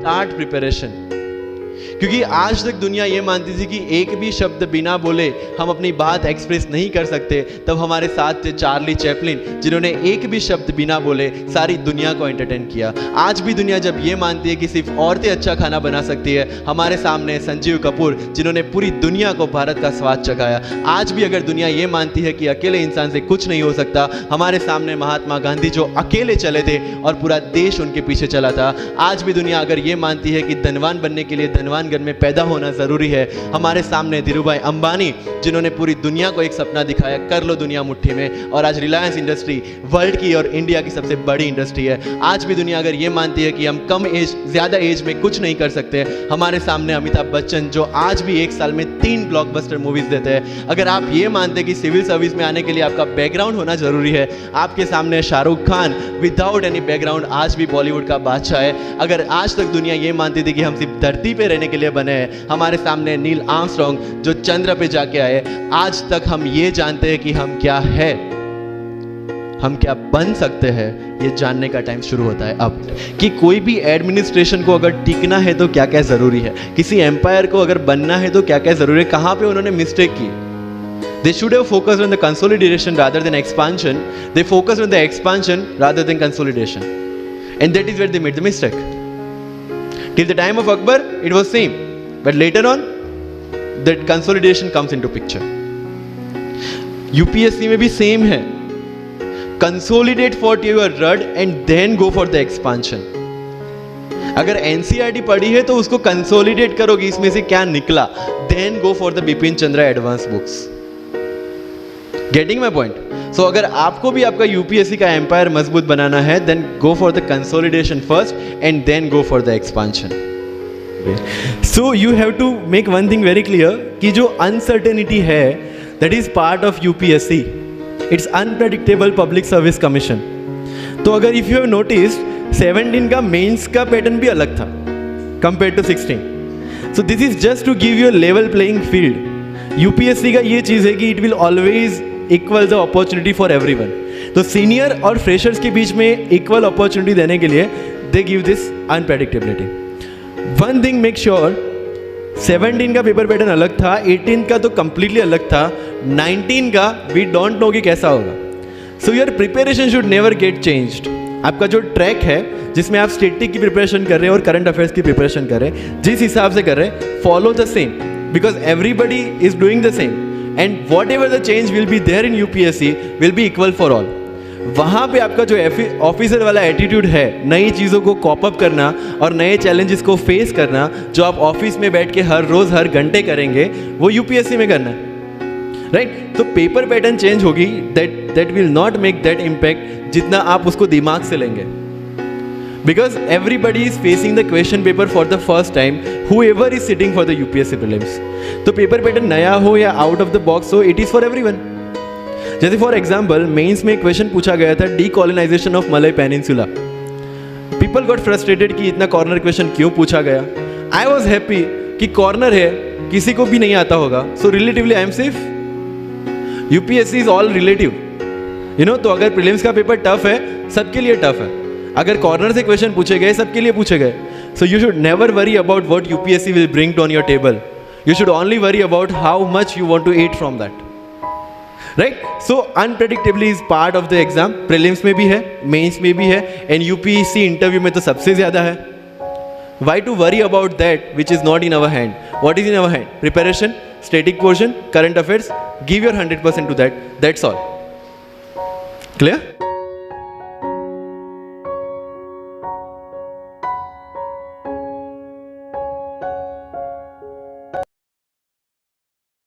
Start preparation. क्योंकि आज तक दुनिया ये मानती थी कि एक भी शब्द बिना बोले हम अपनी बात एक्सप्रेस नहीं कर सकते। तब हमारे साथ थे चार्ली चैपलिन, जिन्होंने एक भी शब्द बिना बोले सारी दुनिया को एंटरटेन किया। आज भी दुनिया जब ये मानती है कि सिर्फ औरतें अच्छा खाना बना सकती है, हमारे सामने संजीव कपूर, जिन्होंने पूरी दुनिया को भारत का स्वाद चखाया। आज भी अगर दुनिया ये मानती है कि अकेले इंसान से कुछ नहीं हो सकता, हमारे सामने महात्मा गांधी, जो अकेले चले थे और पूरा देश उनके पीछे चला था। आज भी दुनिया अगर ये मानती है कि धनवान बनने के लिए धनवान घर में पैदा होना जरूरी है, हमारे सामने धीरूभाई अंबानी, जिन्होंने पूरी दुनिया को एक सपना दिखाया, कर लो दुनिया मुट्ठी में। और आज रिलायंस इंडस्ट्री वर्ल्ड की और इंडिया की सबसे बड़ी इंडस्ट्री है। आज भी दुनिया अगर ये मानती है कि हम कम एज ज्यादा एज में कुछ नहीं कर सकते, हमारे सामने अमिताभ बच्चन, जो आज भी एक साल में 3 ब्लॉकबस्टर मूवीज देते हैं। अगर आप ये मानते हैं कि सिविल सर्विस में आने के लिए आपका बैकग्राउंड होना जरूरी है, आपके सामने Shahrukh Khan without any background आज भी बॉलीवुड का बादशाह है। अगर आज तक दुनिया ये मानती थी कि हम सिर्फ धरती पे रहने के लिए बने हैं, हमारे सामने नील आर्मस्ट्रॉन्ग, जो चंद्र पे जाके आए। आज तक हम ये जानते हैं कि हम क्या है, हम क्या बन सकते हैं, ये जानने का टाइम शुरू होता है अब। कि कोई भी एडमिनिस्ट्रेशन को अगर टिकना है तो क्या क्या जरूरी है, किसी एम्पायर को अगर बनना है तो क्या क्या जरूरी है, कहां पे उन्होंने मिस्टेक की। They should have focused on the consolidation rather than expansion. They focused on the expansion rather than consolidation, and that is where they made the mistake. Till the time of Akbar, it was same, but later on, that consolidation comes into picture. UPSC में भी same है. Consolidate what you are read and then go for the expansion. अगर NCERT पढ़ी है तो उसको consolidate करोगे, इसमें से क्या निकला, then go for the Bipin Chandra advance books. Getting my point? So अगर आपको भी आपका यूपीएससी का एम्पायर मजबूत बनाना है, then go for the consolidation first and then go for the expansion. So you have to make one thing very clear कि जो अनसर्टेनिटी है, that is part of UPSC. It's unpredictable public service commission. तो अगर if you have noticed 17 का mains का pattern भी अलग था compare to 16। So this is just to give you level playing field. UPSC का ये चीज़ है कि it will always equal the opportunity for everyone. तो सीनियर और फ्रेशर्स के बीच में इक्वल अपॉर्चुनिटी देने के लिए they give this unpredictability. One thing make sure, 17 का पेपर पैटर्न अलग था, 18 का तो कंप्लीटली अलग था, 19 का वी डोंट नो कि कैसा होगा। So your preparation should never get changed. आपका जो ट्रैक है जिसमें आप स्टैटिक की प्रिपरेशन कर रहे हैं और करंट अफेयर्स की प्रिपरेशन कर रहे हैं, जिस हिसाब से कर रहे हैं, follow the same, because everybody is doing the same and whatever the change will be there in UPSC will be equal for all. वहाँ पे आपका जो ऑफिसर वाला एटीट्यूड है, नई चीज़ों को कॉप अप करना और नए चैलेंजेस को फेस करना, जो आप ऑफिस में बैठ के हर रोज़ हर घंटे करेंगे, वो यूपीएससी में करना है, राइट? तो पेपर पैटर्न चेंज होगी, that will not make that impact जितना आप उसको दिमाग से लेंगे, because everybody is facing the question paper for the first time, whoever is sitting for the UPSC prelims। तो पेपर पैटर्न नया हो या आउट ऑफ द बॉक्स हो, इट इज फॉर एवरीवन। जैसे फॉर एग्जाम्पल मेंस में question पूछा गया था decolonisation of Malay peninsula. People got frustrated कि इतना कॉर्नर क्वेश्चन क्यों पूछा गया। आई वॉज हैप्पी कि कॉर्नर है, किसी को भी नहीं आता होगा, so relatively I am safe. UPSC is all relative, you know. तो अगर प्रीलिम्स का पेपर टफ है, सबके लिए टफ है। अगर कॉर्नर से क्वेश्चन पूछे गए, सबके लिए पूछे गए। So you should never worry about what UPSC will bring on your table. You should only worry about how much you want to eat from that. Right? So unpredictably is part of the exam. Prelims में भी है, mains में भी है, and UPSC interview में तो सबसे ज़्यादा है. Why to worry about that which is not in our hand? What is in our hand? Preparation, static portion, current affairs. Give your 100% to that. That's all. Clear?